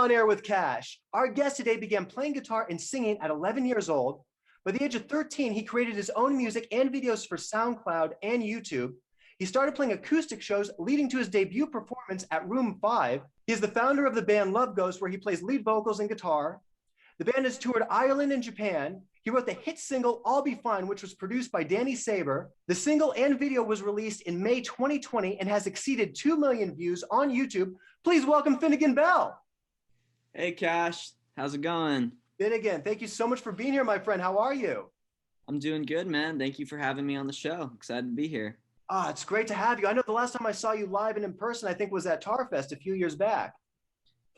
On Air with Kash. Our guest today began playing guitar and singing at 11 years old. By the age of 13, he created his own music and videos for SoundCloud and YouTube. He started playing acoustic shows, leading to his debut performance at Room 5. He is the founder of the band Love Ghost, where he plays lead vocals and guitar. The band has toured Ireland and Japan. He wrote the hit single, I'll Be Fine, which was produced by Danny Saber. The single and video was released in May 2020 and has exceeded 2 million views on YouTube. Please welcome Finnegan Bell. Hey, Kash. How's it going? Finnegan, thank you so much for being here, my friend. How are you? I'm doing good, man. Thank you for having me on the show. Excited to be here. It's great to have you. I know the last time I saw you live and in person, I think was at Tarfest a few years back.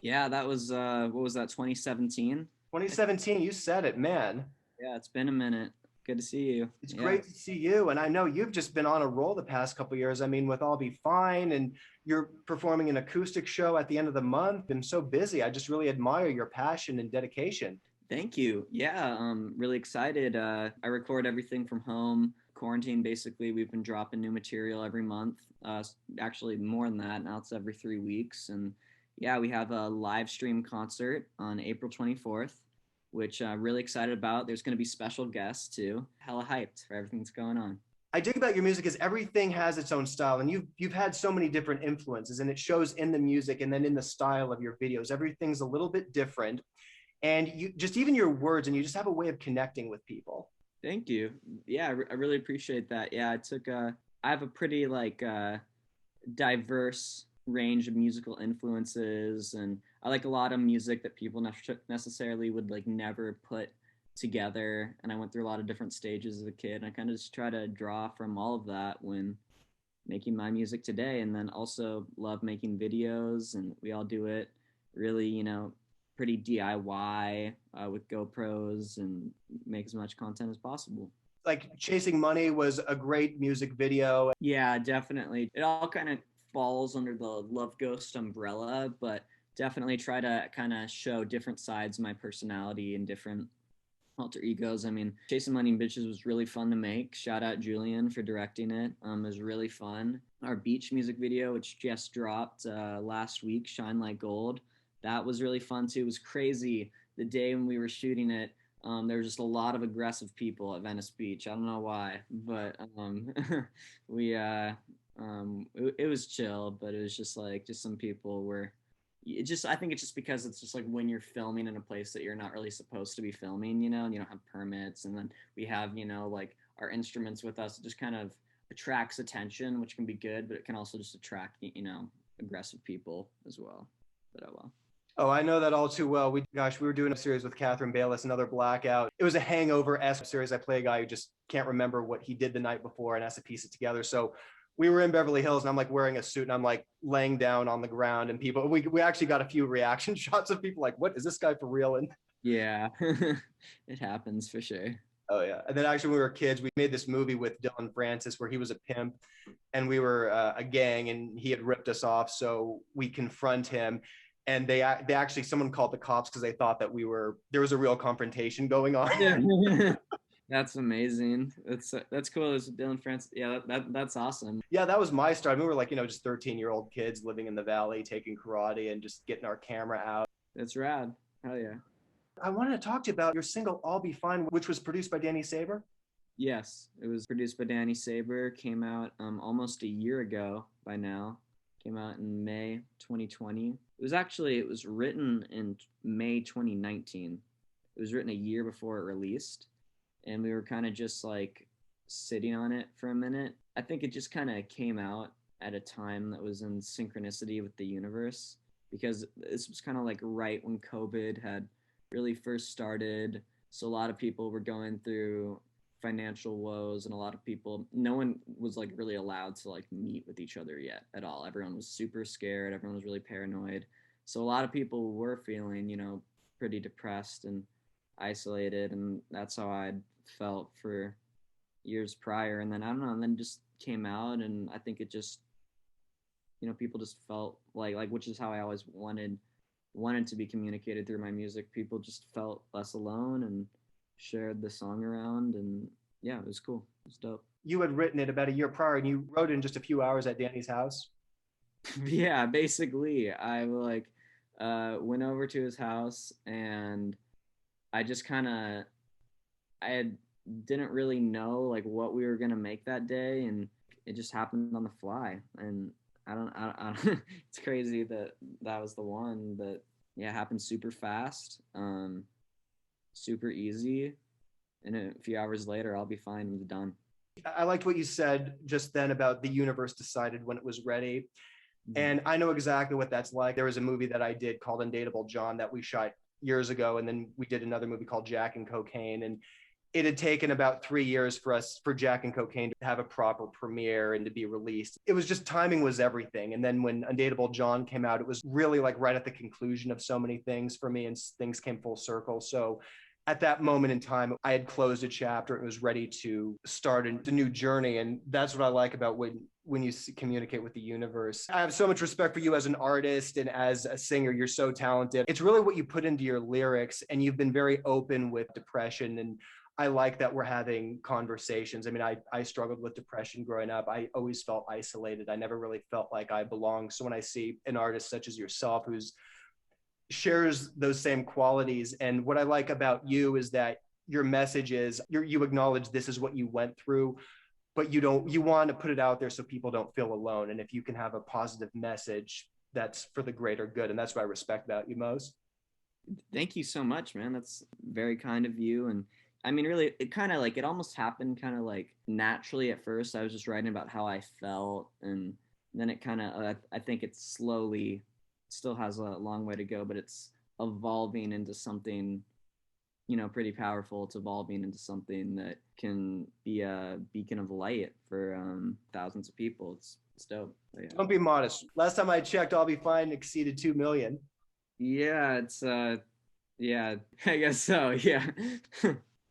Yeah, that was, what was that, 2017? 2017, you said it, man. Yeah, it's been a minute. Good to see you. It's great to see you. And I know you've just been on a roll the past couple of years. I mean, with I'll Be Fine, and you're performing an acoustic show at the end of the month. Been so busy. I just really admire your passion and dedication. Thank you. Yeah, I'm really excited. I record everything from home. Quarantine, basically, we've been dropping new material every month. Actually, more than that. Now it's every 3 weeks. And yeah, we have a live stream concert on April 24th. Which I'm really excited about. There's going to be special guests too. Hella hyped for everything that's going on. I dig about your music is everything has its own style, and you've had so many different influences, and it shows in the music and then in the style of your videos. Everything's a little bit different, and you just even your words, and you just have a way of connecting with people. Thank you. Yeah, I really appreciate that. Yeah, I have a pretty diverse range of musical influences, and I like a lot of music that people necessarily would never put together, and I went through a lot of different stages as a kid, and I kind of just try to draw from all of that when making my music today. And then also love making videos, and we all do it really pretty DIY with GoPros, and make as much content as possible. Like Chasing Money was a great music video. Yeah, definitely. It all kind of falls under the Love Ghost umbrella, but definitely try to kind of show different sides of my personality and different alter egos. I mean, Chasing Money and Bitches was really fun to make. Shout out Julian for directing it. It was really fun. Our beach music video, which just dropped last week, Shine Like Gold, that was really fun too. It was crazy. The day when we were shooting it, there was just a lot of aggressive people at Venice Beach. I don't know why, but it was chill, but it was just some people were, I think it's just because it's just when you're filming in a place that you're not really supposed to be filming, and you don't have permits, and then we have, our instruments with us. It just kind of attracts attention, which can be good, but it can also just attract, aggressive people as well. But oh well. Oh, I know that all too well. We were doing a series with Catherine Bayless, another Blackout. It was a hangover-esque series. I play a guy who just can't remember what he did the night before and has to piece it together. So we were in Beverly Hills, and I'm wearing a suit, and I'm laying down on the ground, and people, we actually got a few reaction shots of people what is this guy for real? And yeah, it happens for sure. Oh yeah. And then actually when we were kids, we made this movie with Dylan Francis where he was a pimp, and we were a gang, and he had ripped us off. So we confront him, and they actually, someone called the cops because they thought that there was a real confrontation going on. Yeah. That's amazing. That's cool. It's Dylan Francis. Yeah, that's awesome. Yeah, that was my start. I mean, we were just 13-year-old kids living in the valley, taking karate and just getting our camera out. That's rad. Hell yeah. I wanted to talk to you about your single I'll Be Fine, which was produced by Danny Saber. Yes, it was produced by Danny Saber. Came out almost a year ago by now. Came out in May 2020. It was written in May 2019. It was written a year before it released. And we were kind of just sitting on it for a minute. I think it just kind of came out at a time that was in synchronicity with the universe, because this was kind of right when COVID had really first started. So a lot of people were going through financial woes, and a lot of people, no one was really allowed to meet with each other yet at all. Everyone was super scared. Everyone was really paranoid. So a lot of people were feeling, pretty depressed and isolated, and that's how I'd felt for years prior. And then I don't know, and then just came out, and I think it just, people just felt which is how I always wanted to be communicated through my music. People just felt less alone and shared the song around, and yeah, it was cool. It was dope. You had written it about a year prior, and you wrote it in just a few hours at Danny's house. Yeah, basically I Went over to his house, and I just kind of I had didn't really know like what we were gonna make that day, and it just happened on the fly. And I don't it's crazy that that was the one, but yeah, it happened super fast, super easy. And a few hours later, I'll be fine. It was done. I liked what you said just then about the universe decided when it was ready. Mhm. And I know exactly what that's like. There was a movie that I did called Undateable John that we shot years ago. And then we did another movie called Jack and Cocaine. And it had taken about 3 years for us, for Jack and Cocaine, to have a proper premiere and to be released. It was just timing was everything. And then when Undateable John came out, it was really like right at the conclusion of so many things for me, and things came full circle. So at that moment in time, I had closed a chapter and was ready to start a new journey. And that's what I like about when you communicate with the universe. I have so much respect for you as an artist and as a singer. You're so talented. It's really what you put into your lyrics, and you've been very open with depression. And I like that we're having conversations. I mean, I struggled with depression growing up. I always felt isolated. I never really felt like I belonged. So when I see an artist such as yourself who's shares those same qualities, and what I like about you is that your message is you acknowledge this is what you went through, but you want to put it out there so people don't feel alone. And if you can have a positive message, that's for the greater good. And that's what I respect about you most. Thank you so much, man. That's very kind of you. And I mean, really, it kind of like it almost happened kind of like naturally at first. I was just writing about how I felt, and then it kind of, I think it's slowly, still has a long way to go, but it's evolving into something, pretty powerful. It's evolving into something that can be a beacon of light for thousands of people. It's dope. But yeah. Don't be modest. Last time I checked, I'll be fine exceeded 2 million. Yeah, it's yeah, I guess so. Yeah.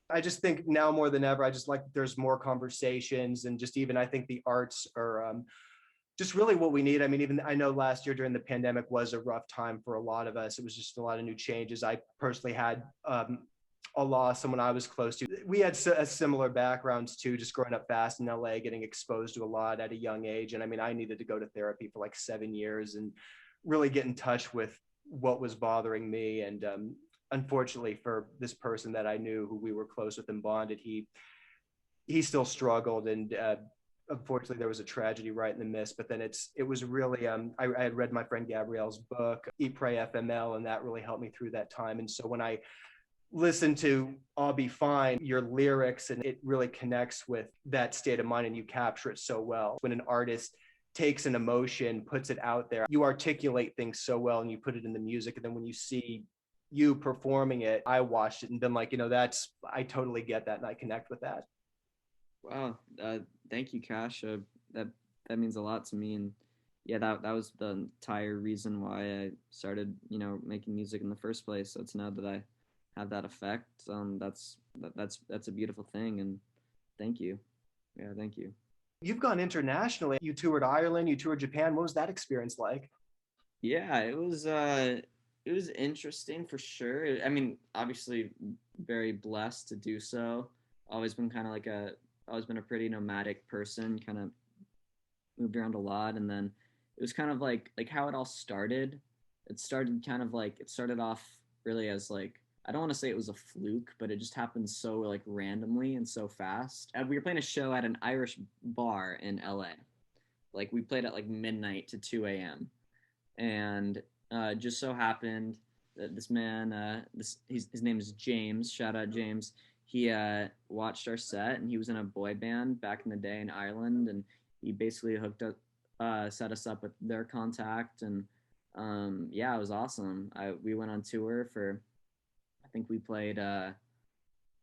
I just think now more than ever, I just like there's more conversations, and just even I think the arts are just really what we need. I mean, even I know last year during the pandemic was a rough time for a lot of us. It was just a lot of new changes. I personally had a loss, someone I was close to. We had similar backgrounds too, just growing up fast in LA, getting exposed to a lot at a young age. And I mean, I needed to go to therapy for like 7 years and really get in touch with what was bothering me. And unfortunately for this person that I knew, who we were close with and bonded, he still struggled. And unfortunately there was a tragedy right in the midst. But then it was really I had read my friend Gabrielle's book Eat Pray FML, and that really helped me through that time. And so when I listen to I'll Be Fine, your lyrics, and it really connects with that state of mind, and you capture it so well. When an artist takes an emotion, puts it out there, you articulate things so well and you put it in the music. And then when you see you performing it, I watched it and been like, that's, I totally get that and I connect with that. Wow. Thank you, Kash. That that means a lot to me, and yeah, that was the entire reason why I started, making music in the first place. So it's now that I have that effect. That's a beautiful thing, and thank you. Yeah, thank you. You've gone internationally. You toured Ireland, you toured Japan. What was that experience like? Yeah, it was interesting for sure. I mean, obviously very blessed to do so. Always been kind of like always been a pretty nomadic person, kind of moved around a lot. And then it was kind of like how it all started. It started kind of like it started off really as like, I don't want to say it was a fluke, but it just happened so like randomly and so fast. We were playing a show at an Irish bar in LA. Like we played at like midnight to 2 a.m. And just so happened that this man, his name is James. Shout out James. He watched our set, and he was in a boy band back in the day in Ireland, and he basically hooked up, set us up with their contact, and yeah, it was awesome. We went on tour for, I think we played it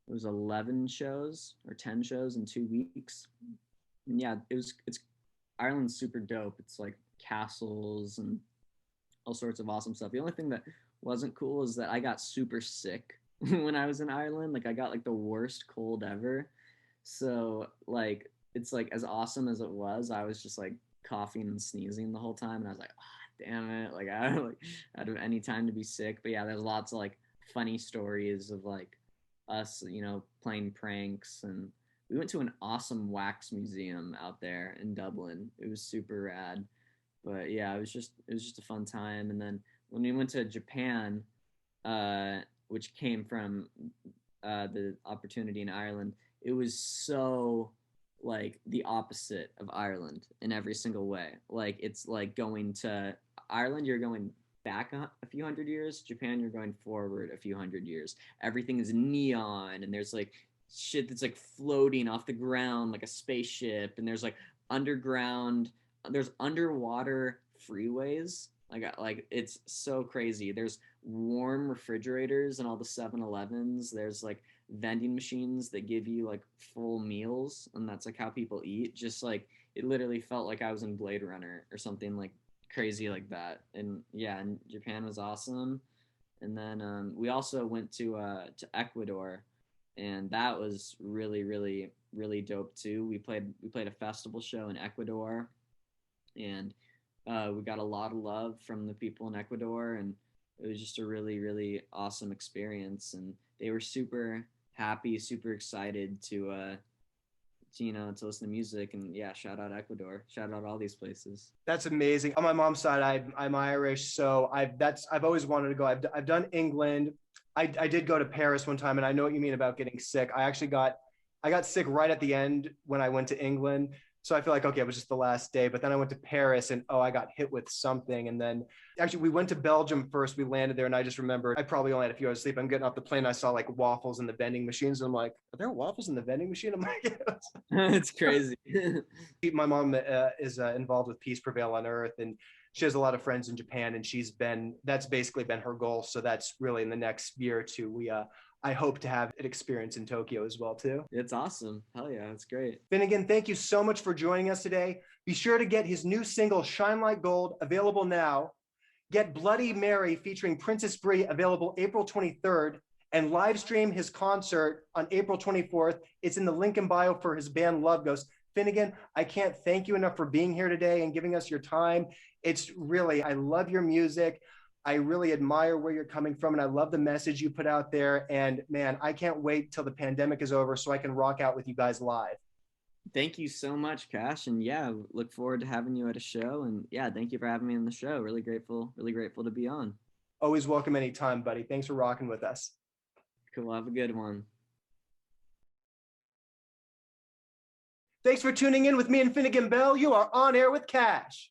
was 11 shows or 10 shows in 2 weeks. And yeah, it's Ireland's super dope. It's like castles and all sorts of awesome stuff. The only thing that wasn't cool is that I got super sick when I was in Ireland. Like I got like the worst cold ever. So like it's like as awesome as it was, I was just like coughing and sneezing the whole time, and I was like, oh, damn it, like I don't like I don't have any time to be sick. But yeah, there's lots of like funny stories of like us, playing pranks, and we went to an awesome wax museum out there in Dublin. It was super rad. But yeah, it was just a fun time. And then when we went to Japan, which came from the opportunity in Ireland, it was so like the opposite of Ireland in every single way. Like it's like going to Ireland, you're going back a few hundred years. Japan, you're going forward a few hundred years. Everything is neon, and there's like shit that's like floating off the ground like a spaceship, and there's like underground, there's underwater freeways. Like it's so crazy. There's warm refrigerators in all the 7-Elevens. There's like vending machines that give you like full meals, and that's like how people eat. Just like it literally felt like I was in Blade Runner or something like crazy like that. And yeah, and Japan was awesome. And then we also went to Ecuador, and that was really really dope too. We played a festival show in Ecuador, and we got a lot of love from the people in Ecuador, and it was just a really awesome experience. And they were super happy, super excited to listen to music. And yeah, shout out Ecuador, shout out all these places. That's amazing. On my mom's side, I'm Irish, so I've always wanted to go. I've done England. I did go to Paris one time, and I know what you mean about getting sick. I got sick right at the end when I went to England. So I feel like, okay, it was just the last day, but then I went to Paris and I got hit with something. And then actually we went to Belgium first. We landed there, and I just remember I probably only had a few hours of sleep. I'm getting off the plane. I saw like waffles in the vending machines. And I'm like, are there waffles in the vending machine? I'm like, It's crazy. My mom is involved with Peace Prevail on Earth, and she has a lot of friends in Japan, and that's basically been her goal. So that's really in the next year or two. I hope to have an experience in Tokyo as well too. It's awesome. Hell yeah, it's great. Finnegan, thank you so much for joining us today. Be sure to get his new single, Shine Like Gold, available now. Get Bloody Mary featuring Princess Brie, available April 23rd, and live stream his concert on April 24th. It's in the link in bio for his band Love Ghost. Finnegan, I can't thank you enough for being here today and giving us your time. It's really, I love your music. I really admire where you're coming from, and I love the message you put out there. And man, I can't wait till the pandemic is over so I can rock out with you guys live. Thank you so much, Kash. And yeah, look forward to having you at a show. And yeah, thank you for having me on the show. Really grateful to be on. Always welcome anytime, buddy. Thanks for rocking with us. Cool. Have a good one. Thanks for tuning in with me and Finnegan Bell. You are on air with Kash.